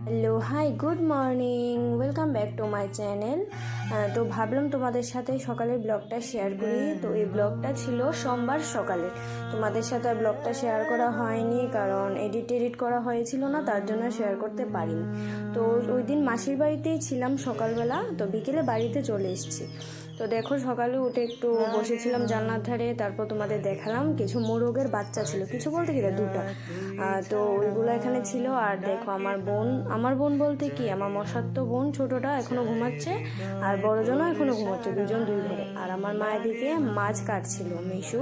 Hello, hi, good morning, welcome back to my channel. তো ভাবলাম তোমাদের সাথে সকালের ব্লগটা শেয়ার করি। তো এই ব্লগটা ছিল সোমবার সকালে। তোমাদের সাথে আর ব্লগটা শেয়ার করা হয়নি কারণ এডিট করা হয়েছিল না, তার জন্য শেয়ার করতে পারিনি। তো ওই দিন মাসির বাড়িতেই ছিলাম সকালবেলা, তো বিকেলে বাড়িতে চলে এসেছি। তো দেখো, সকালে উঠে একটু বসেছিলাম জানলার ধারে, তারপর তোমাদের দেখালাম কিছু মোরগের বাচ্চা ছিল, কিছু বলতে গেলে দুটো। তো ওইগুলো এখানে ছিল। আর দেখো আমার বোন বলতে কি, আমার মশাত্ত বোন ছোটটা এখনো ঘুমাচ্ছে, আর বড়জনও এখনো ঘুমাচ্ছে, দুজন দুই ঘরে। আর আমার মা এদিকে মাছ কাটছিল, মিশু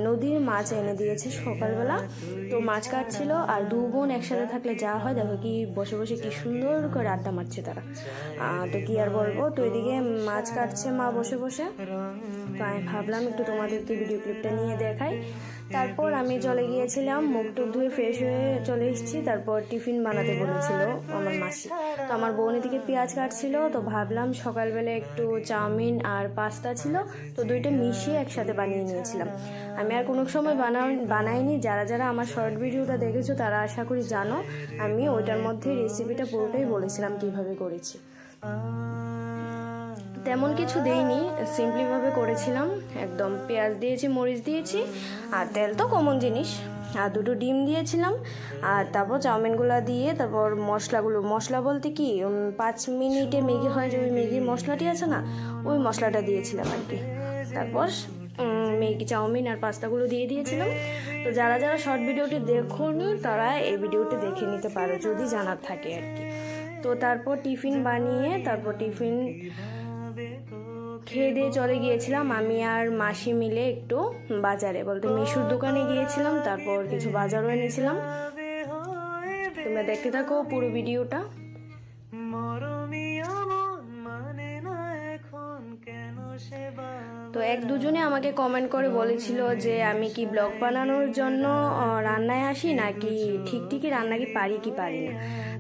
নদীর মাছ এনে দিয়েছে সকালবেলা, তো মাছ কাটছিল। আর দু বোন একসাথে থাকলে যা হয়, দেখো কি বসে বসে কি সুন্দর করে আড্ডা মারছে তারা। তো কি আর বলবো, তো এদিকে মাছ কাটছে মা বসে বসে। তো আমি ভাবলাম একটু তোমাদেরকে ভিডিও ক্লিপটা নিয়ে দেখাই। তারপর আমি চলে গিয়েছিলাম, মুখ টুক ধুয়ে ফ্রেশ হয়ে চলে এসেছি। তারপর টিফিন বানাতে বলেছিল আমার মাসি। তো আমার বোন এদিকে পেঁয়াজ কাটছিল, তো ভাবলাম সকালবেলা একটু চাউমিন আর পাস্তা ছিল, তো দুইটা মিশিয়ে একসাথে বানিয়ে নিয়েছিলাম। আমি আর কোনো সময় বানাইনি। যারা যারা আমার শর্ট ভিডিওটা দেখেছো তারা আশা করি জানো, আমি ওইটার মধ্যে রেসিপিটা পুরোটাই বলেছিলাম কীভাবে করেছি। তেমন কিছু দেইনি, সিম্পলিভাবে করেছিলাম। একদম পেঁয়াজ দিয়েছি, মরিচ দিয়েছি, আর তেল তো কমন জিনিস, আর দুটো ডিম দিয়েছিলাম। আর তারপর চাউমিনগুলো দিয়ে তারপর মশলা বলতে কি 5 মিনিটে ম্যাগি হয় যে ওই ম্যাগির মশলাটি আছে না, ওই মশলাটা দিয়েছিলাম আর কি। তারপর ম্যাগি, চাউমিন আর পাস্তাগুলো দিয়ে দিয়েছিলাম। তো যারা যারা শর্ট ভিডিওটি দেখোনি তারা এই ভিডিওটি দেখে নিতে পারো যদি জানার থাকে আর কি। তো তারপর টিফিন বানিয়ে তারপর টিফিন খেয়ে দিয়ে চলে গিয়েছিলাম আমি আর মাসি মিলে একটু বাজারে, বলতে মিশুর দোকানে গিয়েছিলাম। তারপর কিছু বাজারও এনেছিলাম। তোমরা দেখতে থাকো পুরো ভিডিওটা। তো এক দুজনে আমাকে কমেন্ট করে বলেছিল যে আমি কি ব্লগ বানানোর জন্য রান্নায় আসি, নাকি ঠিকই রান্না কি পারি কি পারি না।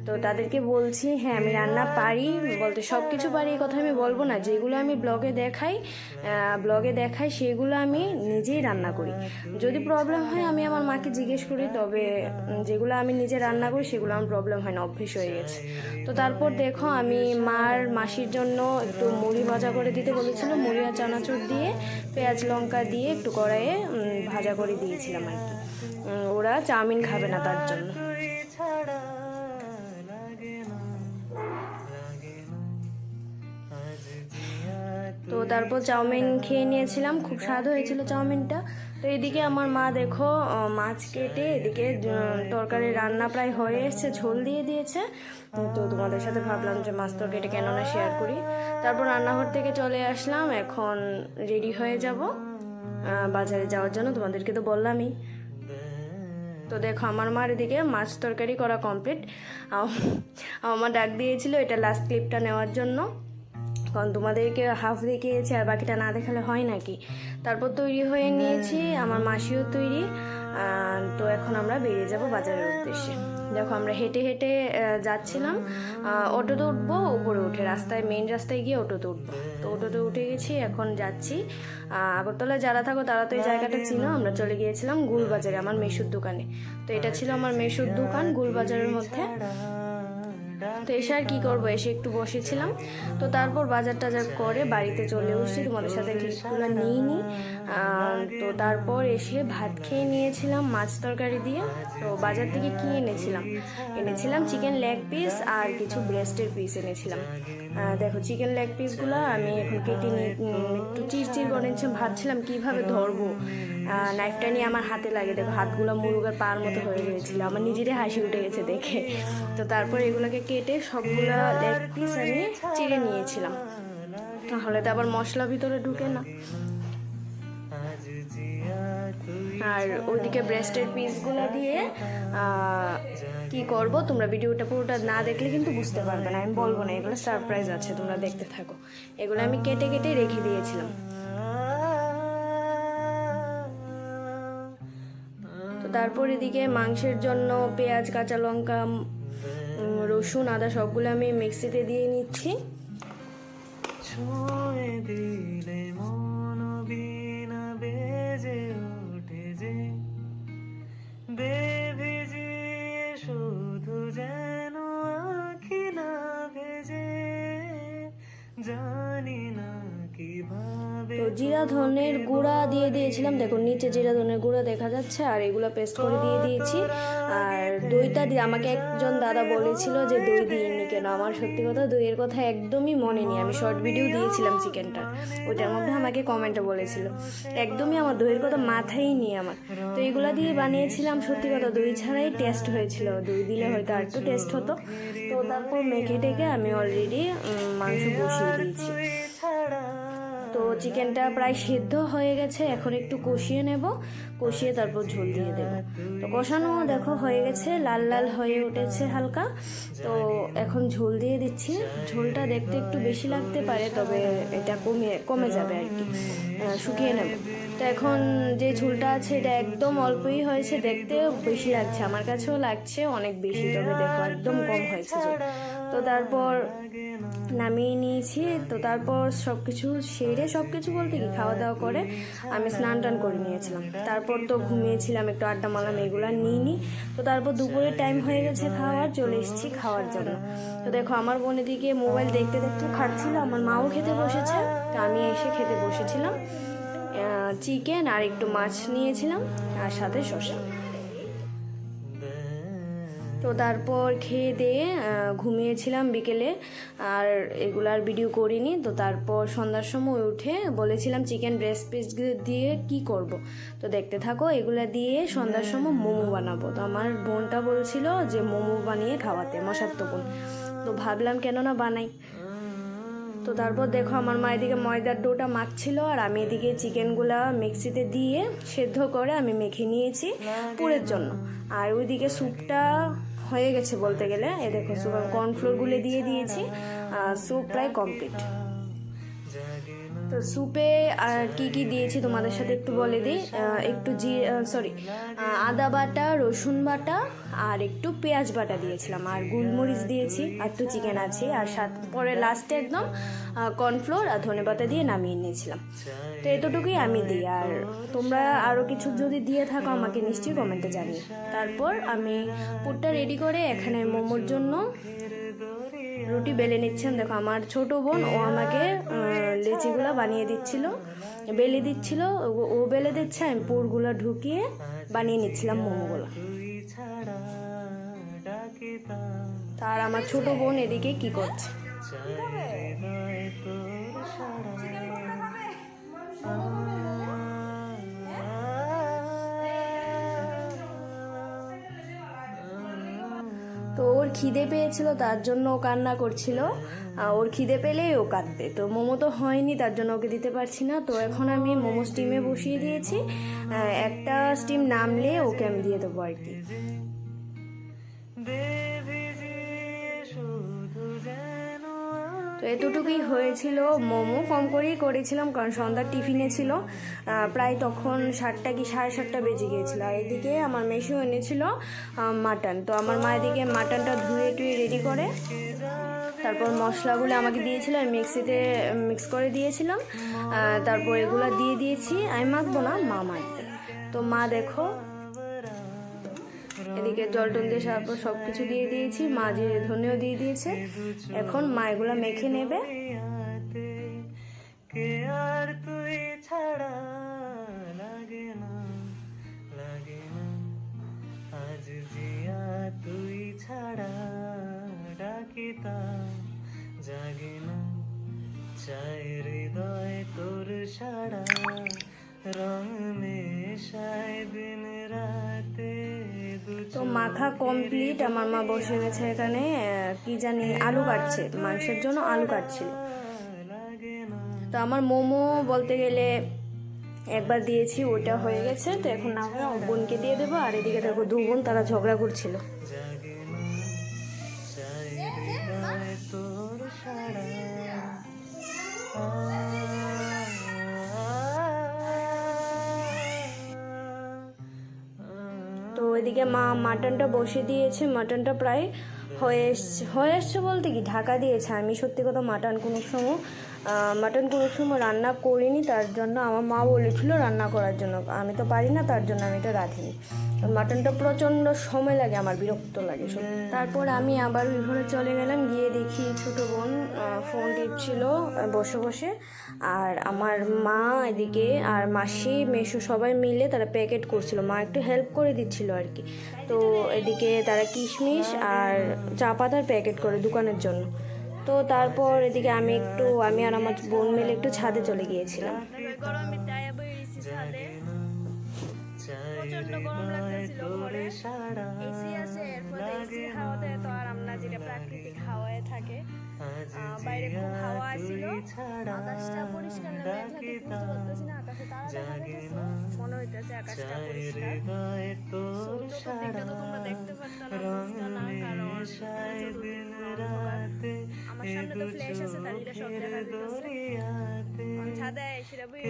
তো তাদেরকে বলছি হ্যাঁ, আমি রান্না পারি, বলতে সব কিছু পারি এই কথা আমি বলবো না। যেগুলো আমি ব্লগে দেখাই সেগুলো আমি নিজেই রান্না করি। যদি প্রবলেম হয় আমি আমার মাকে জিজ্ঞেস করি, তবে যেগুলো আমি নিজে রান্না করি সেগুলো আমার প্রবলেম হয় না, অভ্যেস হয়ে গেছে। তো তারপর দেখো, আমি মাসির জন্য একটু মুড়ি ভাজা করে দিতে বলেছিল, মুড়ি আর চানাচুর দিয়ে পেঁয়াজ লঙ্কা দিয়ে একটু কড়াইয়ে ভাজা করে দিয়েছিলাম আর কি। ওরা চাউমিন খাবে না তার জন্য। তো তারপর চাউমিন খেয়ে নিয়েছিলাম, খুব স্বাদ হয়েছিল চাউমিনটা। তো এদিকে আমার মা দেখো মাছ কেটে এদিকে তরকারি রান্না প্রায় হয়ে এসছে, ঝোল দিয়ে দিয়েছে। তো তোমাদের সাথে ভাবলাম যে মাছ তরকারিটা কেন না শেয়ার করি। তারপর রান্নাঘর থেকে চলে আসলাম, এখন রেডি হয়ে যাব বাজারে যাওয়ার জন্য, তোমাদেরকে তো বললামই। তো দেখো আমার মার এদিকে মাছ তরকারি করা কমপ্লিট। আমার ডাক দিয়েছিল এটা লাস্ট ক্লিপটা নেওয়ার জন্য, কারণ তোমাদেরকে হাফ দেখিয়েছি আর বাকিটা না দেখালে হয় নাকি। তারপর তৈরি হয়ে নিয়েছি, আমার মাসিও তৈরি। তো এখন আমরা বেরিয়ে যাব বাজারের উদ্দেশ্যে। দেখো আমরা হেঁটে হেঁটে যাচ্ছিলাম, অটোতে উঠবো, উপরে উঠে মেইন রাস্তায় গিয়ে অটোতে উঠবো। তো অটোতে উঠে গেছি, এখন যাচ্ছি আগরতলায়। যারা থাকো তারা তো এই জায়গাটা চিনো। আমরা চলে গিয়েছিলাম গুলবাজারে আমার মেশুর দোকানে। তো এটা ছিল আমার মেশুর দোকান গুলবাজারের মধ্যে। তো এসে আর কী করবো, এসে একটু বসেছিলাম। তো তারপর বাজার টাজার করে বাড়িতে চলে এসেছি, তোমাদের সাথে ক্লিপগুলো নিইনি। তো তারপর এসে ভাত খেয়ে নিয়েছিলাম মাছ তরকারি দিয়ে। তো বাজার থেকে কী এনেছিলাম চিকেন লেগ পিস আর কিছু ব্রেস্টের পিস এনেছিলাম। দেখো চিকেন লেগ পিসগুলো আমি এখন কেটে নিয়ে একটু চিরচির করে নিচ্ছিলাম, ভাবছিলাম কীভাবে ধরবো। নাইফটা নিয়ে আমার হাতে লাগে, দেখো হাতগুলো মুরগের পার মতো হয়ে গিয়েছিলো, আমার নিজেরই হাসি উঠে গেছে দেখে। তো তারপর এগুলোকে কেটে সবগুলো লেগ পিস আমি চিড়ে নিয়েছিলাম, তাহলে তো আবার মশলা ভিতরে ঢুকে না। আর ওইদিকে ব্রেস্টের পিসগুলো দিয়ে কি করব, তোমরা ভিডিওটা পুরোটা না দেখলে কিন্তু বুঝতে পারবে না, আমি বলবো না, এগুলো সারপ্রাইজ আছে, তোমরা দেখতে থাকো। এগুলো আমি কেটে কেটে রেখে দিয়েছিলাম। তো তারপর এদিকে মাংসের জন্য পেঁয়াজ, কাঁচা লঙ্কা, রসুন, আদা সবগুলো আমি মিক্সিতে দিয়ে নিচ্ছি। জিরা ধনের গুঁড়া দিয়ে দিয়েছিলাম, দেখুন নিচে জিরা ধনের গুঁড়া দেখা যাচ্ছে, আর এগুলো পেস্ট করে দিয়ে দিয়েছি। আর দইটা দিয়ে আমাকে একজন দাদা বলেছিল যে দই দিইনি কেন, আমার সত্যি কথা দইয়ের কথা একদমই মনে নেই। আমি শর্ট ভিডিও দিয়েছিলাম চিকেনটা, ওইটার মধ্যে আমাকে কমেন্টে বলেছিল, একদমই আমার দইয়ের কথা মাথায় নেই আমার। তো এগুলো দিয়ে বানিয়েছিলাম, সত্যি কথা দই ছাড়াই টেস্ট হয়েছিল, দই দিলে হয়তো আর একটু টেস্ট হতো। তো তারপর মেখে টেকে আমি অলরেডি মাংস বসিয়ে দিয়েছি। তো চিকেনটা প্রায় সেদ্ধ হয়ে গেছে, এখন একটু কষিয়ে নেব, কষিয়ে তারপর ঝোল দিয়ে দেব। তো কষানো দেখো হয়ে গেছে, লাল লাল হয়ে উঠেছে হালকা। তো এখন ঝোল দিয়ে দিচ্ছি। ঝোলটা দেখতে একটু বেশি লাগতে পারে, তবে এটা কমে যাবে আর কি, শুকিয়ে নেব। তো এখন যে ঝোলটা আছে এটা একদম অল্পই হয়েছে, দেখতেও বেশি লাগছে, আমার কাছেও লাগছে অনেক বেশি, তবে দেখো একদম কম হয়েছে ঝোল। তো তারপর নামিয়ে নিয়েছি। তো তারপর সব কিছু সেরে, সব কিছু বলতে কি খাওয়া দাওয়া করে আমি স্নান টান করে নিয়েছিলাম। তারপর তো ঘুমিয়েছিলাম, একটু আড্ডা মারলাম, এগুলো নিইনি। তো তারপর দুপুরের টাইম হয়ে গেছে খাওয়ার, চলে এসেছি খাওয়ার জন্য। তো দেখো আমার বোন এদিকে মোবাইল দেখতে দেখতে খাচ্ছিল, আমার মাও খেতে বসেছে, তো আমি এসে খেতে বসেছিলাম। চিকেন আর একটু মাছ নিয়েছিলাম, আর সাথে শসা। তো তারপর খেয়ে দিয়ে ঘুমিয়েছিলাম বিকেলে, আর এগুলার ভিডিও করিনি। তো তারপর সন্ধ্যার সময় উঠে বলেছিলাম চিকেন ব্রেস্ট পিস দিয়ে কি করব। তো দেখতে থাকো, এগুলা দিয়ে সন্ধ্যার সময় মোমো বানাবো। তো আমার বোনটা বলছিল যে মোমো বানিয়ে খাওয়াতে, মশাত্ম বোন। তো ভাবলাম কেন না বানাই। তো তারপর দেখো আমার মা এদিকে ময়দার ডোটা মাখছিল, আর আমি এদিকে চিকেনগুলা মিক্সিতে দিয়ে সেদ্ধ করে আমি মেখে নিয়েছি পুরের জন্য। আর ওইদিকে স্যুপটা হয়ে গেছে বলতে গেলে, এ দেখো স্যুপ কর্নফ্লোর গুলে দিয়ে দিয়েছি, স্যুপ প্রায় কমপ্লিট। তো স্যুপে কি কি দিয়েছি তোমাদের সাথে একটু বলে দিই। একটু আদা বাটা, রসুন বাটা, আর একটু পেঁয়াজ বাটা দিয়েছিলাম, আর গোলমরিচ দিয়েছি, আর একটু চিকেন আছে, আর পরে লাস্টে একদম কর্নফ্লোর আর ধনেপাতা দিয়ে নামিয়ে নিয়েছিলাম। তো এতটুকুই আমি দিই, আর তোমরা আরও কিছু যদি দিয়ে থাকো আমাকে নিশ্চয়ই কমেন্টে জানিয়ে। তারপর আমি পুরটা রেডি করে এখানে মোমোর জন্য রুটি বেলে নিচ্ছেন। দেখো আমার ছোট বোন, ও আমাকে লেচিগুলো বানিয়ে দিচ্ছিল, বেলে দিচ্ছিল, ও বেলে দিচ্ছে, আমি পুরগুলো ঢুকিয়ে বানিয়ে নিচ্ছিলাম মোমোগুলো। তার আমার ছোট বোন এদিকে কি করছে। তো ওর খিদে পেয়েছিল, তার জন্য ও কান্না করছিল, ওর খিদে পেলেই ও কাঁদবে। তো মোমো তো হয়নি, তার জন্য ওকে দিতে পারছি না। তো এখন আমি মোমো স্টিমে বসিয়ে দিয়েছি, একটা স্টিম নামলে ওকে আমি দিয়ে দেবো আর কি। তো এতটুকুই হয়েছিল। মোমো কম করেই করেছিলাম, কারণ সন্ধ্যার টিফিনে ছিল, প্রায় তখন 7টা কি 7:30 বেজে গিয়েছিলো। আর এদিকে আমার মেশো এনেছিল মাটন। তো আমার মা এদিকে মাটনটা ধুয়ে টুয়ে রেডি করে তারপর মশলাগুলো আমাকে দিয়েছিল, আমি মিক্সিতে মিক্স করে দিয়েছিলাম। তারপর এগুলো দিয়ে দিয়েছি, আমি মাখবো না, মা মাখবে। তো মা দেখো এদিকে জল টল দিয়ে তারপর সব কিছু দিয়ে দিয়েছি, মা জিরে ধনেও দিয়ে দিয়েছে। এখন মা এগুলো মেখে নেবে। তো মাখা কমপ্লিট, আমার মা বসে গেছে এখানে, কি জানি আলু কাটছে, মাংসের জন্য আলু কাটছিল। তো আমার মোমো বলতে গেলে একবার দিয়েছি, ওটা হয়ে গেছে। তো এখন না হয় ওর বোনকে দিয়ে দেবো। আর এদিকে দেখো দু বোন তারা ঝগড়া করছিল। তো এদিকে মা মাটনটা বসিয়ে দিয়েছে, মাটনটা প্রায় হয়ে এসছে বলতে কি ঢাকা দিয়েছে। আমি সত্যি কথা মাটন কোনো সময় রান্না করিনি, তার জন্য আমার মা বলেছিল রান্না করার জন্য, আমি তো পারি না, তার জন্য আমি তো রাঁধিনি। মাটনটা প্রচণ্ড সময় লাগে, আমার বিরক্ত লাগে সব। তারপর আমি আবার ওই ঘরে চলে গেলাম, গিয়ে দেখি ছোটো বোন ফোন টিপছিল বসে বসে, আর আমার মা এদিকে আর মাসি মেসো সবাই মিলে তারা প্যাকেট করছিল, মা একটু হেল্প করে দিচ্ছিল আর কি। তো এদিকে তারা কিশমিশ আর চা পাতার প্যাকেট করে দোকানের জন্য। তো তারপর এদিকে আমি আর আমার বোন মিলে একটু ছাদে চলে গিয়েছিলাম। প্রচন্ড গরম লাগতেছিল, ঘরে এসি আছে, এর ফলে এসি হাওয়াতে তো আরাম না, যেটা প্রাকৃতিক হাওয়ায় থাকে। বাইরে খুব হাওয়া আসছিল, আকাশটা পরিষ্কার না, মেঘলা ঠিক বুঝতে পারতেছি না, আকাশে তারা দেখা যাইতেছে, মনে হইতেছে আকাশটা পরিষ্কার। চতুর্দিকটা তো তোমরা দেখতে পারতা না, বুঝতা না, কারণ আমার সামনে তো ফ্ল্যাশ আছে, তার এটা সব দেখা যাইতেছে। ছাদে সেটা বই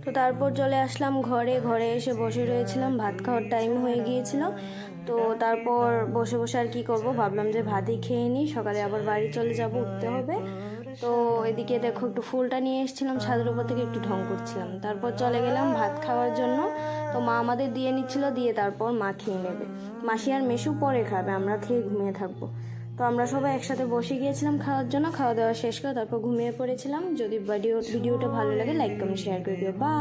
তো তারপর চলে আসলাম ঘরে এসে বসে রয়েছিলাম, ভাত খাওয়ার টাইম হয়ে গিয়েছিল। তো তারপর বসে বসে আর কি করব, ভাবলাম যে ভাতই খেয়ে নিই, সকালে আবার বাড়ি চলে যাব, উঠতে হবে। তো এদিকে দেখো একটু ফুলটা নিয়ে এসেছিলাম ছাদের উপর থেকে, একটু ঢং করছিলাম। তারপর চলে গেলাম ভাত খাওয়ার জন্য। তো মা আমাদের দিয়ে নিচ্ছিল, দিয়ে তারপর মা খেয়ে নেবে, মাসি আর মেসু পরে খাবে, আমরা খেয়ে ঘুমিয়ে থাকবো। তো আমরা সবাই একসাথে বসে গিয়েছিলাম খাওয়ার জন্য, খাওয়া দাওয়া শেষ করে তারপর ঘুমিয়ে পড়েছিলাম। যদি ভিডিওটা ভালো লাগে লাইক কমেন্ট শেয়ার করে দিও। বা